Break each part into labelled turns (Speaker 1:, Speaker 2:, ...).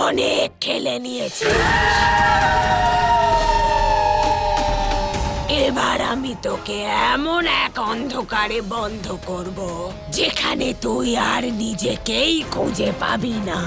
Speaker 1: অনেক খেলে নিয়েছি। এবার আমি তোকে এমন এক অন্ধকারে বন্ধ করব যেখানে তুই আর নিজেকেই খুঁজে পাবি না।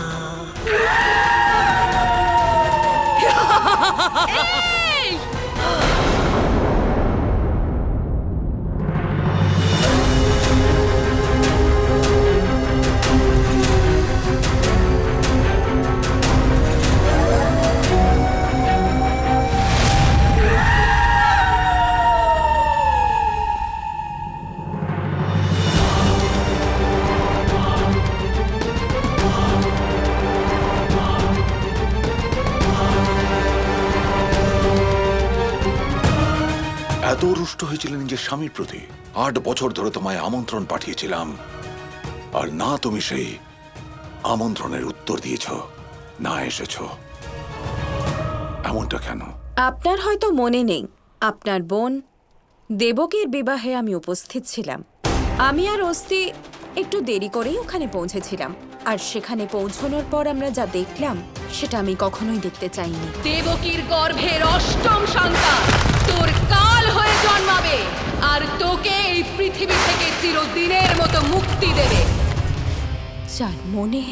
Speaker 2: এত রুষ্ট হয়েছিলেন নিজের স্বামীর প্রতি। 8 বছর ধরে তোমায় আমন্ত্রণ পাঠিয়েছিলাম, আর না তুমি সেই আমন্ত্রণের উত্তর দিয়েছ, না এসেছ। এমনটা কেন?
Speaker 3: আপনার হয়তো মনে নেই, আপনার বোন দেবকীর বিবাহে আমি উপস্থিত ছিলাম। আমি আর অস্তি একটু দেরি করেই ওখানে পৌঁছেছিলাম, আর সেখানে পৌঁছানোর পর আমরা যা দেখলাম সেটা আমি কখনোই দেখতে চাইনি।
Speaker 4: দেবকীর গর্ভের 8ম সন্তান তোর কাল হয়ে জন্মাবে, আর তোকে এই পৃথিবী থেকে চিরদিনের মতো মুক্তি দেবে।
Speaker 3: যার মনে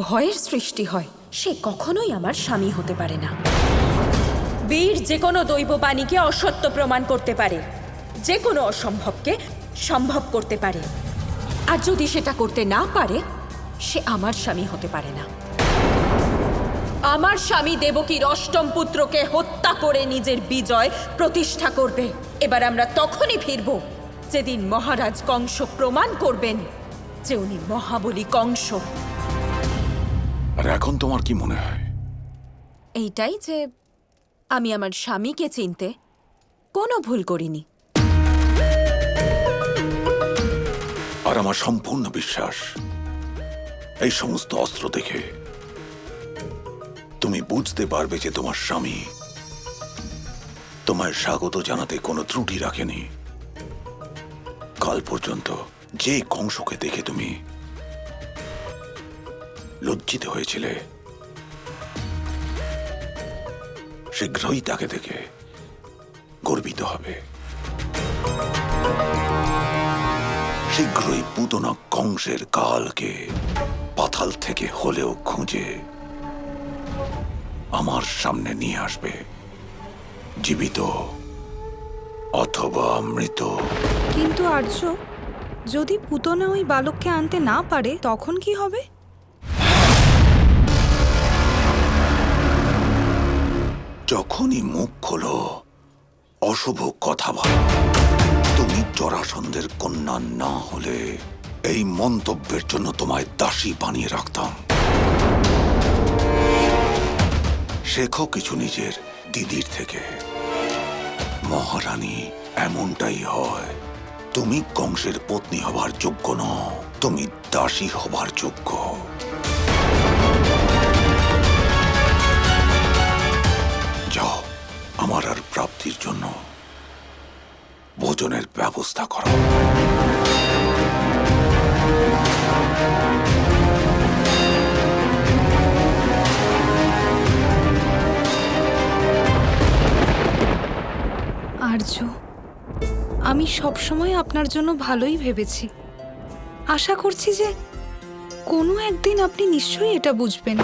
Speaker 3: ভয়ের সৃষ্টি হয় সে কখনোই আমার স্বামী হতে পারে না। বীর যে কোনো দৈববাণীকে অসত্য প্রমাণ করতে পারে, যে কোনো অসম্ভবকে সম্ভব করতে পারে, আর যদি সেটা করতে না পারে সে আমার স্বামী হতে পারে না। আমার স্বামী দেবকীর 8ম পুত্রকে হত্যা করে নিজের বিজয় প্রতিষ্ঠা করবে। এবার আমরা তখনই ফিরব যেদিন মহারাজ কংস প্রমাণ করবেন যে উনি মহাবলী কংস।
Speaker 2: আর এখন তোমার কি মনে হয়?
Speaker 3: এইটাই যে আমি আমার স্বামীকে চিনতে কোনো ভুল করিনি।
Speaker 2: আর আমার সম্পূর্ণ বিশ্বাস, এই সমস্ত অস্ত্র দেখে তুমি বুঝতে পারবে যে তোমার স্বামী তোমায় স্বাগত জানাতে কোনো ত্রুটি রাখেনি। কাল পর্যন্ত যে কংসকে দেখে তুমি লজ্জিত হয়েছিলে, শীঘ্রই তাকে দেখে গর্বিত হবে। শীঘ্রই পুতনা কংসের কালকে পাতাল থেকে হলেও খুঁজে আমার সামনে নিয়ে আসবে, জীবিত অথবা মৃত।
Speaker 5: কিন্তু আর্য, যদি পুতনা ওই বালককে আনতে না পারে তখন কি হবে?
Speaker 2: যখনই মুখ খোলো অশুভ কথা বলো। তুমি জরাসন্ধের কন্যা না হলে এই মন্তব্যের জন্য তোমায় দাসী বানিয়ে রাখতাম। শেখো কিছু নিজের দিদির থেকে। মহারানী এমনটাই হয়। তুমি কংসের পত্নী হবার যোগ্য নও, তুমি দাসী হবার যোগ্য। যাও, আমার আর প্রাপ্তির জন্য ভোজনের ব্যবস্থা করো।
Speaker 5: আর্য, আমি সবসময় আপনার জন্য ভালোই ভেবেছি। আশা করছি যে কোনো একদিন আপনি নিশ্চয়ই এটা বুঝবেন।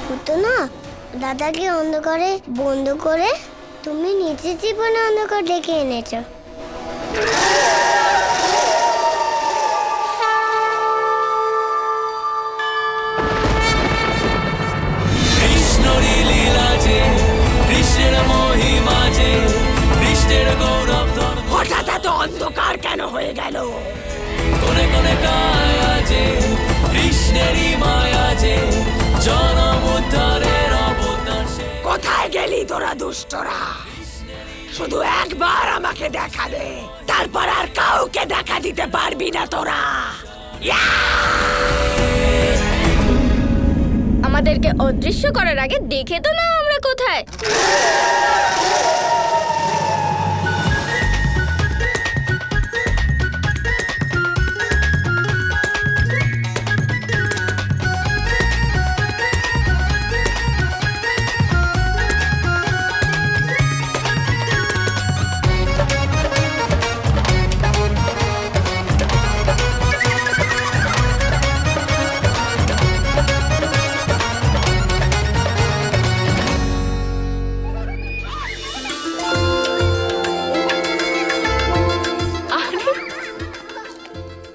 Speaker 6: পুতনা, দাদাকে অন্ধকারে বন্ধ করে তুমি নিজের জীবনে অন্ধকার ডেকে এনেছো।
Speaker 1: হঠাৎ এত অন্ধকার কেন হয়ে গেল? কোথায় গেলি তোরা দুষ্টরা? শুধু একবার আমাকে দেখা দে, তারপর আর কাউকে দেখা দিতে পারবি না তোরা।
Speaker 6: আমাদেরকে অদৃশ্য করার আগে দেখে তো না আমরা কোথায়।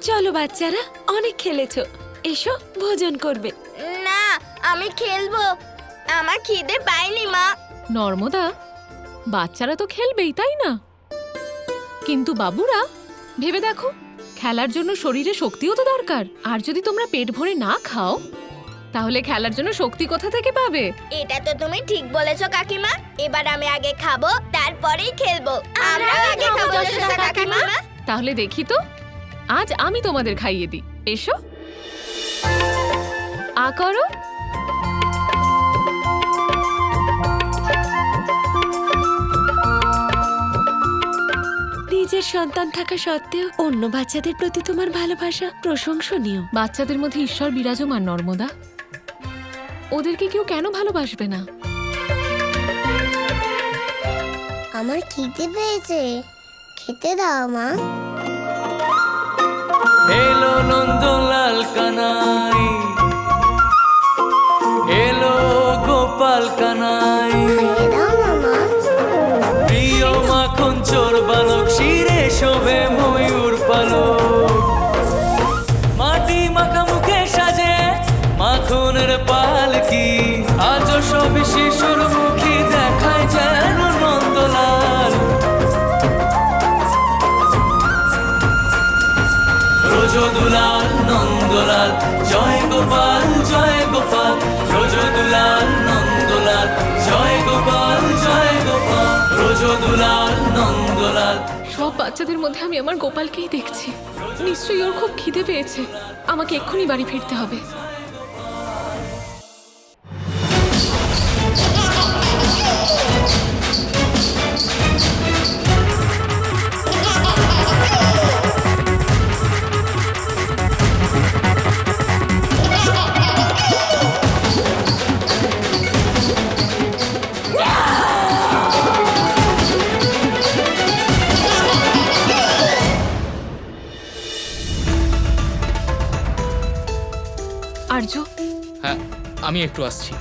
Speaker 3: চলো বাচ্চারা, অনেক খেলেছো, এসো ভোজন করবে।
Speaker 6: না, আমি খেলবো, আমার খিদে পাইনি মা।
Speaker 4: নর্মদা, বাচ্চারা তো খেলবেই তাই না, কিন্তু বাবুরা ভেবে দেখো, খেলার জন্য শরীরে শক্তিও তো দরকার। আর যদি তোমরা পেট ভরে না খাও তাহলে খেলার জন্য শক্তি কোথা থেকে পাবে?
Speaker 6: এটা তো তুমি ঠিক বলেছো কাকিমা। এবার আমি আগে খাবো, তারপরেই খেলবো। আমরা আগে খাবো যশোদা কাকিমা।
Speaker 4: তাহলে দেখি তো, আজ আমি তোমাদের খাইয়ে দিই। এসো, আ করো।
Speaker 3: নিজের সন্তান থাকা সত্ত্বেও অন্য বাচ্চাদের প্রতি তোমার ভালোবাসা প্রশংসনীয়।
Speaker 4: বাচ্চাদের মধ্যে ঈশ্বর বিরাজমান নর্মদা, ওদেরকে কেউ কেন ভালোবাসবে না?
Speaker 6: আমার খিদে পেয়েছে, খেতে দাও মা।
Speaker 7: এলো নন্দলাল কানাই, এলো গোপাল কানাই,
Speaker 6: খেয়ে দাও না মা।
Speaker 7: প্রিয় মাখন চোর বালক, শিরে শোভে ময়ূর পালক, মাটি মাখা মুখে সাজে মাখনের পালকি, আজ সব শিশুর মুখী দেখায় যেন নন্দলাল। রোজদুলাল নন্দলাল, জয় গোপাল জয় গোপাল, রোজদুলাল নন্দলাল, জয় গোপাল জয় গোপাল, রোজদুলাল নন্দলাল।
Speaker 4: সব বাচ্চাদের মধ্যে আমি আমার গোপালকেই দেখছি। নিশ্চয়ই ওর খুব খিদে পেয়েছে, আমাকে এক্ষুনি বাড়ি ফিরতে হবে। আর্য,
Speaker 8: হ্যাঁ, আমি একটু আসছি।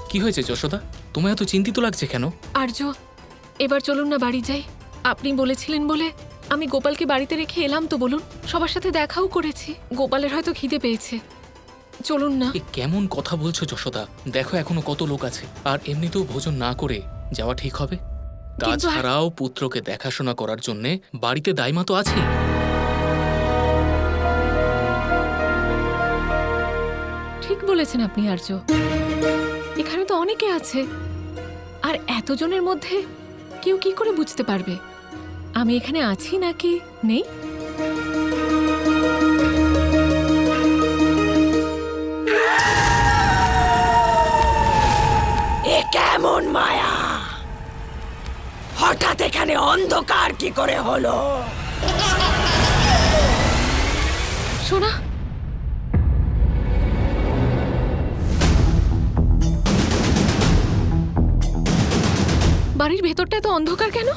Speaker 8: কি হয়েছে যশোদা, তোমায় এত চিন্তিত লাগছে কেন?
Speaker 4: আর্য, এবার চলুন না বাড়ি যাই। আপনি বলেছিলেন বলে আমি গোপালকে বাড়িতে রেখে এলাম তো বলুন, সবার সাথে দেখাও করেছি। গোপালের হয়তো খিদে পেয়েছে, চলুন না।
Speaker 8: এ কেমন কথা বলছো যশোদা? দেখো এখনো কত লোক আছে, আর এমনিতেও ভোজন না করে যাওয়া ঠিক হবে? তাছাড়াও পুত্রকে দেখাশোনা করার জন্যে বাড়িতে দাইমা তো আছেই।
Speaker 4: ঠিক বলেছেন আপনি আর্য, এখানে তো অনেকে আছে, আর এতজনের মধ্যে কেউ কি করে বুঝতে পারবে আমি এখানে আছি নাকি নেই?
Speaker 1: এ কেমন মায়া! হঠাৎ এখানে অন্ধকার কি করে হলো?
Speaker 4: সোনা, বাড়ির ভেতরটা এত অন্ধকার কেন?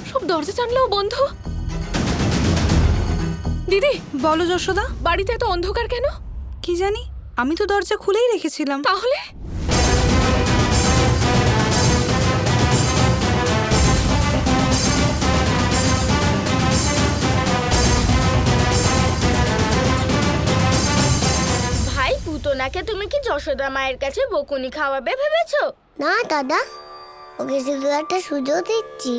Speaker 4: সব দরজা জানলাও বন্ধ। দিদি,
Speaker 5: বলো যশোদা।
Speaker 4: বাড়িতে এত অন্ধকার কেন?
Speaker 5: কি জানি, আমি তো দরজা খুলেই রেখেছিলাম।
Speaker 4: তাহলে
Speaker 6: ভাই, পুতনাকে তুমি কি যশোদা মায়ের কাছে বকুনি খাওয়াবে ভেবেছো? না দাদা, ওকে শুধু একটা সুযোগ দিচ্ছি।